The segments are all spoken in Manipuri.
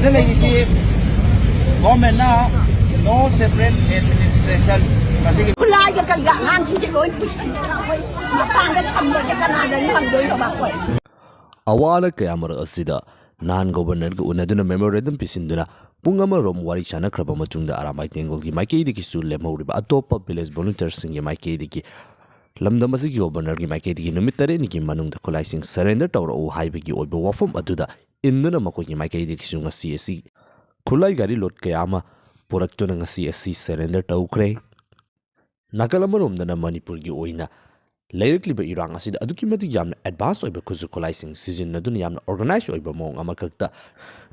sida lagi government na no separate administration masih Khutlai cái cái ngàn xin chỉ lối bị sai thôi mà tăng cái chăm cái cái nào đấy làm đối cho bà quậy awala kaya mara asida nan governor ga unaduna memorandum pisinduna pungama rom wari chana kraba machungda aramai tengol gi maikei diki su lemhori ba atopa village volunteers sing gi maikei diki lamdam asigi governor gi maikei diki numit tare ni gi manungda Khutlai sing surrender tawra o haiba gi oiba wafam aduda induna makoi gi maikei diki su ngasi asi Khutlai gari lot kaya ama puraktuna ngasi asi surrender tawkre nakalama romdana Manipur gi oina Layakliba irang asida aduki mati yamna advance oiba kuzu Khutlai sing season naduna yamna organize oiba mong amakakta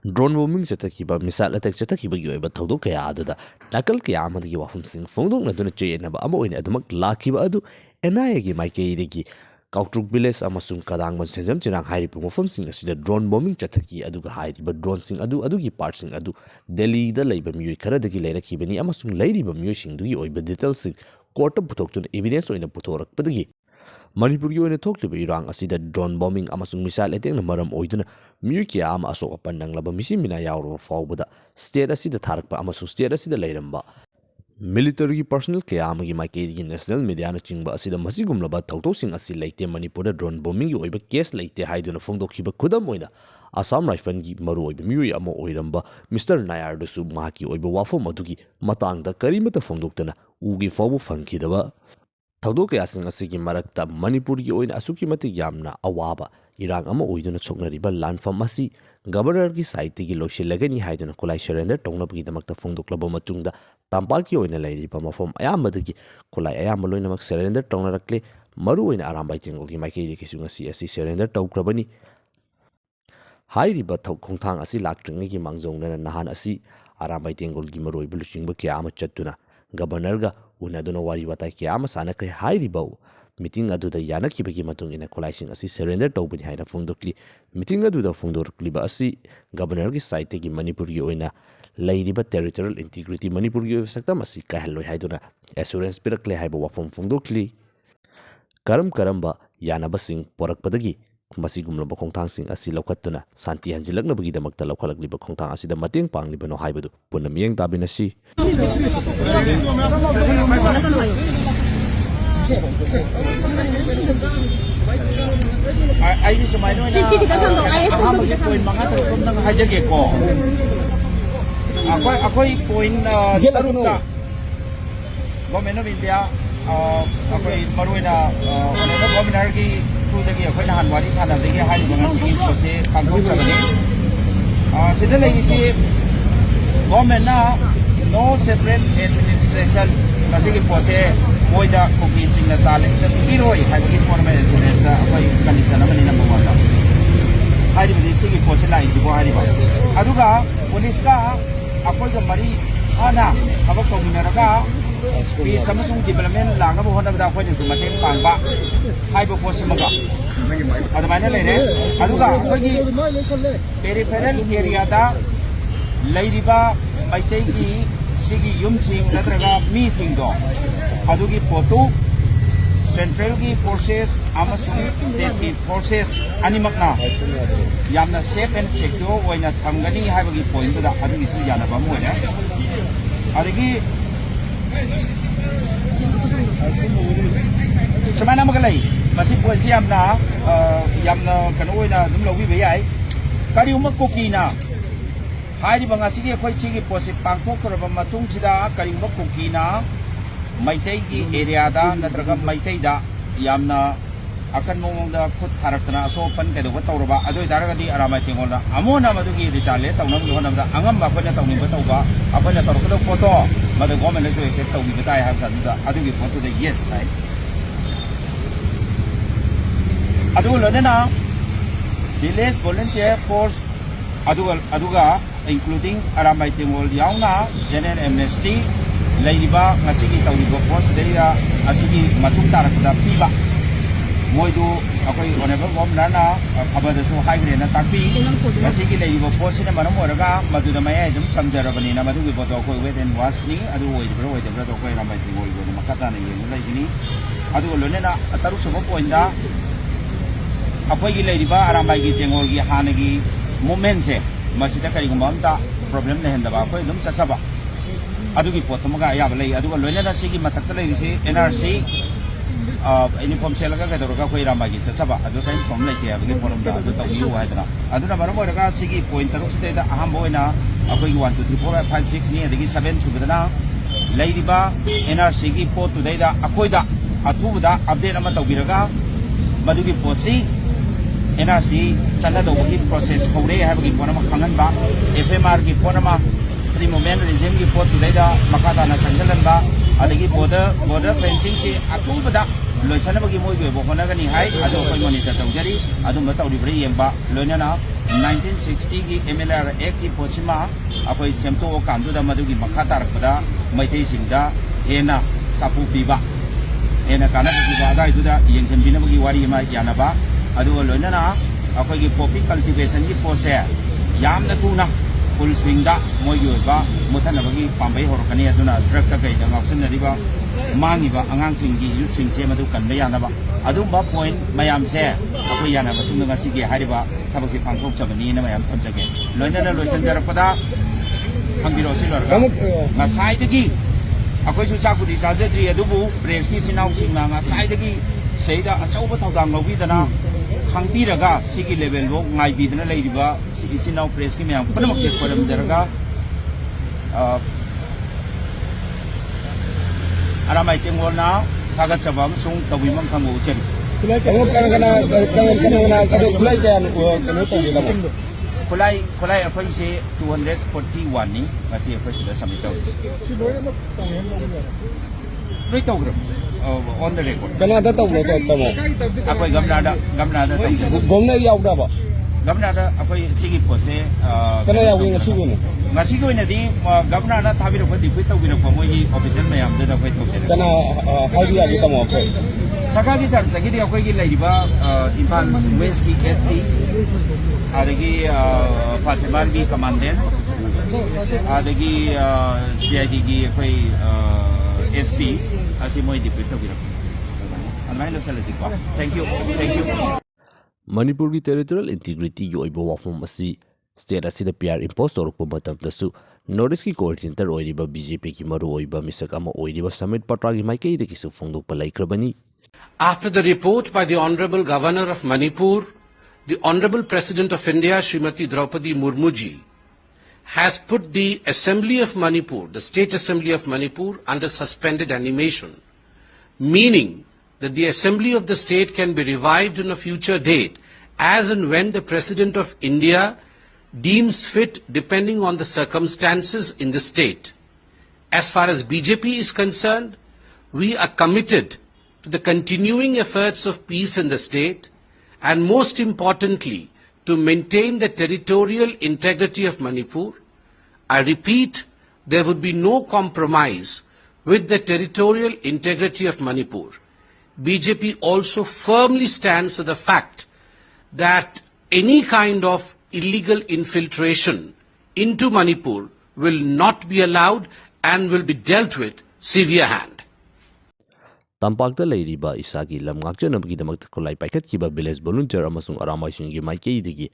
drone bombing chatakiba missile attack chatakiba gi oiba thodok kaya aduda nakal kaya amadi wafum sing fongdok naduna cheyenaba ama oina adumak lakiba adu NIA gi maikei digi Kautruk village amasung kadangban senjam chirang Hairi mofam sing asida drone bombing chataki aduga hairiba drone sing adugi part sing adu Delhi da laiba miyoi khara dagi lairakibani amasung lairiba miyoi sing dugi oiba details sing court of Pithoktri evidence oina puthorakpadagi Manipur gi oina thokliba irang asida drone bombing amasung missile attack na maram oiduna miyoi kya ama asok apandang laba misi mina yawro fawbada state asida tharakpa amasung state asida lairamba military personnel kya amagi maikei gi national media na chingba asida masigumlaba thawtosing asi laite Manipur da drone bombing gi oiba case laite haiduna phongdokhiba khudam oina Assam Rifle gi maru oiba miyoi ama oiramba Mr. Nayar dusu mahaki oiba wafam adugi matangda karimata phongdoktana ugi fawbu phangkhidaba Thawdok kaya sing asigi marakta Manipur gi oina asuki mati yamna awaba irang ama oiduna choknariba landfam asi governor gi site gi loshilagani haiduna Khutlai surrender tongnabgi damakta phongdoklaba matungda tampaki oina lairiba mafam ayamadagi Khutlai ayamba loinamak surrender tongnarakle maru oina arambai tengol gi maikei gi kisu ngasi asi surrender tawkrabani hairiba khongthang asi laktringi gi mangjongna nahan asi arambai tengol gi maroi buluchingba kya ama chattuna governor ga unaduna wari watai kya ama sanakre hairiba meeting aduda yanakibagi matung ina Khutlai sing asi surrender tawbani haina phongdokli meeting aduda phongdorkliba asi governor gi site gi Manipur gi oina lairiba territorial integrity Manipur gi saktam asi Kaihanloi haiduna assurance pirakle haiba wafam phongdokli karamba yanaba sing porakpadagi masigumlaba khongthang sing asi lokhattuna santi hanjilaknabagi damakta lokhalakliba khongthang asida mateng panglibano haibadu punna miyeng tabinasi ai di semai no na hamagi point mga tukom nang hajage ko ako'y point tarunta government of India ako'y maruy na governor gi dagi ako'y nahanwari sana dagi hari mga sige pose pagkutsabani sida lagi si government na no separate administration masige pose moida Kuki sing na talent sa hiroi haibagi formal insurance ako'y kanisa naman ni number 1 hari bidi sige pose lai si bo hari ba aduga police ka ako'y gamari ana habak kominaraga pi samusung development lang na buhon na bida ako'y nito mateng pangba haibo pose maga adamana lene aduga ako'y peripheral area da lairiba maitei gi sigi yumsing natraga mi singdo adugi photo central gi forces amasung state gi forces animakna yamna safe and secure oina thamgani haibagi point da adugi su yana ba moine adigi samana magalai masi point yamna kanu oina dum lobi be yai kari umak kokina Hairi bang asigi akhoi chigi posi pangthok koraba matung sida karimba Kukina maitei gi area da natraga maitei da yamna akan momongda khut tharakna so pan ke do tawraba adoi daragadi aramai tengolna amona madugi ritale tawnam do namda angam ba khona tawni ba tawba apana tarokdo photo madu government so accept tawni batai ha da adugi photo da yes right adu lodena village volunteer force aduga including aramai tengol yauna general amnesty lairiba ngasigi tawriba post deira asigi matung tarakda piba moidu akoi honorable governor na abada so haigre na takpi ngasigi lairiba post na manam oraga maduda maya dum samjarabani na madugi bodo ko wet and wash ni adu oidibra do ko aramai tengol go makata na yeng laigini adu lonena ataru sobo poinda akoi gi lairiba aramai gi tengol gi hanagi moment se masida karigumba amta problem lehendaba akoi dum chachaba adugi pothamaga ayaba lei aduga loinana sigi mathakta leirisi NRC uniform selaga kadoroga koi ramagi chachaba adu kai form leite abagi forum da adu tawiu haidana aduna maram oraga sigi point taruk sida aham boina akoi 1 2 3 4 5 6 ni adagi 7 subadana leiriba NRC gi pot today da akoi da atubada update ama tawbiraga madugi posi NRC chana do gi process khore habagi ponama khanganba FMR gi ponama free movement regime gi pot today da makata na changalanba adagi border fencing ki atubada loisanabagi moi gi bohona gani hai adu koi monitor tawjari adu mata uribri yemba loinana 1960 gi MLR Act ki posima akoi semto kandu da madugi makata rakpada maitei singda ena sapu piba ena kana piba da iduda yengchen binabagi wari ma yanaba adu loinana akoi gi poppy cultivation gi process yamna tuna full swing da moi gi ba muthanabagi pambai horokani aduna drug ta kai da ngaksunariba mangi ba angang singgi youth sing se madu kan yanaba adu ba point mayam se akoi yanaba tunga ngasi gi hariba thabasi phangthok chabani na mayam thamjage loinana loisan jarapada hangiro silorga ngasai dagi akoi su sakudi sajadri adubu press ki sinau singna ngasai dagi seida achauba thodang lobi dana khangpiraga sigi level bo ngai bidna leiriba sigi sinau press ki mayam panamak se forum daraga aramai tengolna kagat sabam sung tawimam khango chen Khutlai akoi se 241 ni ngasi akoi sida submit taw loi tawgram on the record kana da taw lo tamo akoi gamna da taw gomna yaudda ba gamna da akoi sigi pose kana yawi ngasi ko ina di gamna da thabiro ko dipui tawbiro ko moi official mayam da akoi tawse kana hairi ya tamo ko saka gi tar tagi di akoi gi laiba impan west ki ST adagi Pasiman gi commandant adagi CID gi akoi SP asi moi dipui tawbiro anai lo salasi ko thank you Manipur gi territorial integrity gi oibo wafum asi state asida PR impose torukpa matamdasu Northeast ki coordinator oiriba BJP ki maru oiba misak ama oiriba Samit Patra gi maikei de kisu phongdokpa laikrabani. After the report by the Honorable Governor of Manipur, the Honorable President of India, Srimati Draupadi Murmuji, has put the Assembly of Manipur, the State Assembly of Manipur, under suspended animation, meaning that the Assembly of the state can be revived on a future date as and when the President of India deems fit depending on the circumstances in the state. As far as BJP is concerned, we are committed to the continuing efforts of peace in the state and most importantly to maintain the territorial integrity of Manipur. I repeat, there would be no compromise with the territorial integrity of Manipur. BJP also firmly stands for the fact that any kind of illegal infiltration into Manipur will not be allowed and will be dealt with severe hand. Tampakta leiriba isagi lam ngakjanabgidamakta Khutlai paikhatkiba village volunteer amasung aramaisungi maikeidagi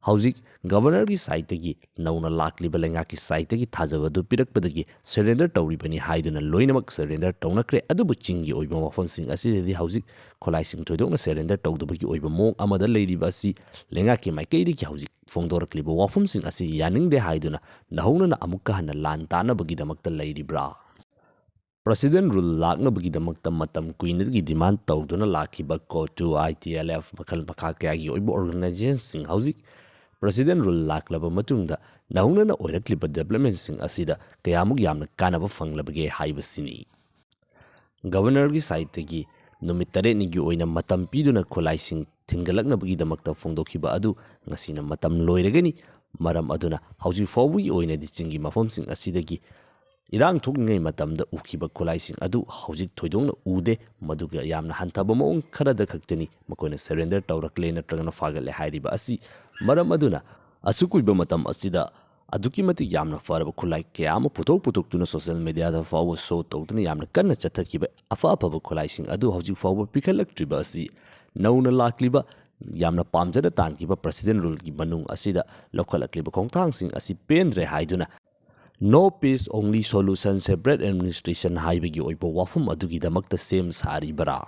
hauzik governor gi site gi nauna lakliba lenga ki site gi thajabadu pirakpadagi surrender tawribani haiduna loinamak surrender tawnakre adubu chingi oiba mafam sing asidi hauzik Khutlai sing thoidokna surrender tawdubagi oiba mong amada leiriba asi lenga ki maikeidi ki hauzik phongdorakliba wafam sing asi yaningde haiduna nahona amukka hana lan tanabagi damakta leiribra President rule laknabagi damakta matam kuinagi demand tawduna lakiba ko2 ITLF makal makha kayagi oiba organization sing hauzik President rule laklaba matungda nahunana oirakliba development sing asida kayamuk yamna kanaba fanglabage haibasini Governor gi site gi numitare ni gi oina matam piduna Khutlai sing thingalaknabagi damakta phongdokhiba adu ngasina matam loiragani maram aduna hauji fawui oina dichingi mafam sing asidagi Irang thokngai matamda ukhiba Khutlai sing adu hauji thoidongna ude maduga yamna hantaba maung kharada khaktani makoina surrender tawrakle natragana fagale hairiba asi maram aduna asukuiba matam asida aduki mati yamna faraba Khutlai kayama putok tuna social media da fawa so tawduna yamna kanna chathakiba afa Khutlai sing adu hauji fawa pikhalaktriba asi nauna lakliba yamna pamjana tankiba president rule gi manung asida lokhalakliba khongthangsing asi pendre haiduna no peace only solution separate administration haibagi oibo wafum adugi damakta sem sari bara